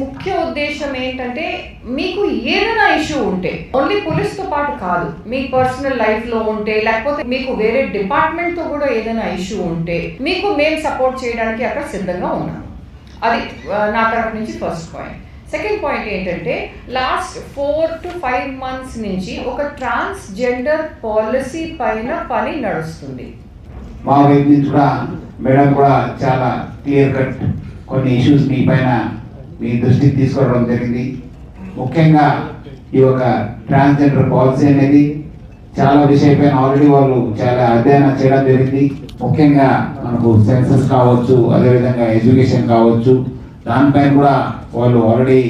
ముఖ్య ఉద్దేశం ఏంటంటే మీకు ఏదైనా ఇష్యూ ఉంటే ఓన్లీ పోలీస్తో పాటు కాదు, మీ పర్సనల్ లైఫ్లో ఉంటే లేకపోతే మీకు వేరే డిపార్ట్మెంట్తో కూడా ఏదైనా ఇష్యూ ఉంటే మీకు మేము సపోర్ట్ చేయడానికి అక్కడ సిద్ధంగా ఉన్నాము. అది నా తరఫు నుంచి ఫస్ట్ పాయింట్. సెకండ్ పాయింట్ ఏంటంటే లాస్ట్ 4 to 5 months నుంచి ఒక ట్రాన్స్జెండర్ పాలసీ పైన పని నడుస్తుంది. మా వైపు నుంచి కూడా మేడం కూడా చాలా క్లియర్ కట్ కొన్ని ఇష్యూస్ మీ పైన మీ దృష్టికి తీసుకురావడం జరిగింది. ముఖ్యంగా ఈ ఒక ట్రాన్స్జెండర్ పాలసీ అనేది చాలా విషయపైన ఆల్రెడీ వాళ్ళు చాలా అధ్యయనం చేయడం జరిగింది. ముఖ్యంగా మనకు సెన్సస్ కావచ్చు, అదేవిధంగా ఎడ్యుకేషన్ కావచ్చు, దానిపైన కూడా వాళ్ళు ఆల్రెడీ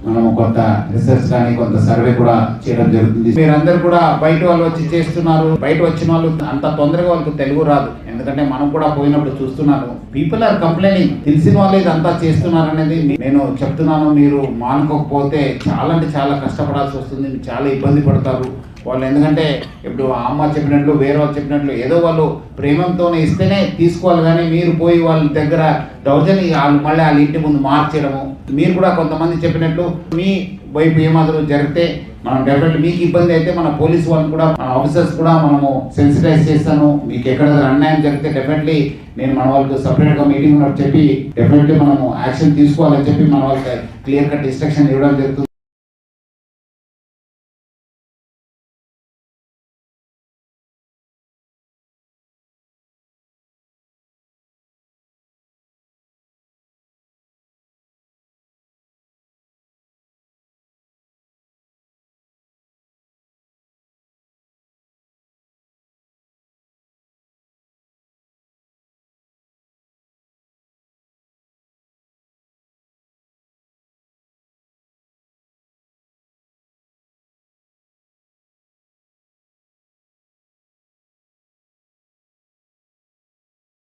మనము కొంత రీసెర్చ్ కానీ కొంత సర్వే కూడా చేయడం జరుగుతుంది. మీరందరూ కూడా బయట వాళ్ళు వచ్చి చేస్తున్నారు. బయట వచ్చిన వాళ్ళు అంత తొందరగా వాళ్ళకి తెలుగు రాదు, ఎందుకంటే మనం కూడా పోయినప్పుడు చూస్తున్నాను. పీపుల్ ఆర్ కంప్లైనింగ్, తెలిసిన వాళ్ళు ఇదంతా చేస్తున్నారు అనేది నేను చెప్తున్నాను. మీరు మానుకోకపోతే చాలా అంటే చాలా కష్టపడాల్సి వస్తుంది, చాలా ఇబ్బంది పడతారు వాళ్ళు. ఎందుకంటే ఇప్పుడు అమ్మ చెప్పినట్లు వేరే వాళ్ళు చెప్పినట్లు ఏదో వాళ్ళు ప్రేమంతోనే ఇస్తేనే తీసుకోవాలి, కానీ మీరు పోయి వాళ్ళ దగ్గర దౌర్జన్యం వాళ్ళు మళ్ళీ వాళ్ళ ఇంటి ముందు మార్చడము. మీరు కూడా కొంతమంది చెప్పినట్లు మీ వైపు ఏమాత్రం జరిగితే మనం డెఫినెట్లీ మీకు ఇబ్బంది అయితే మన పోలీస్ వాళ్ళు కూడా మన ఆఫీసర్స్ కూడా మనము సెన్సిటైజ్ చేస్తాను. మీకు ఎక్కడ అన్యాయం జరిగితే డెఫినెట్లీ నేను మన వాళ్ళకి సపరేట్గా మీటింగ్ ఉన్నట్టు చెప్పి డెఫినెట్లీ మనము యాక్షన్ తీసుకోవాలని చెప్పి మన వాళ్ళకి క్లియర్ కట్ ఇన్స్ట్రక్షన్ ఇవ్వడం జరుగుతుంది.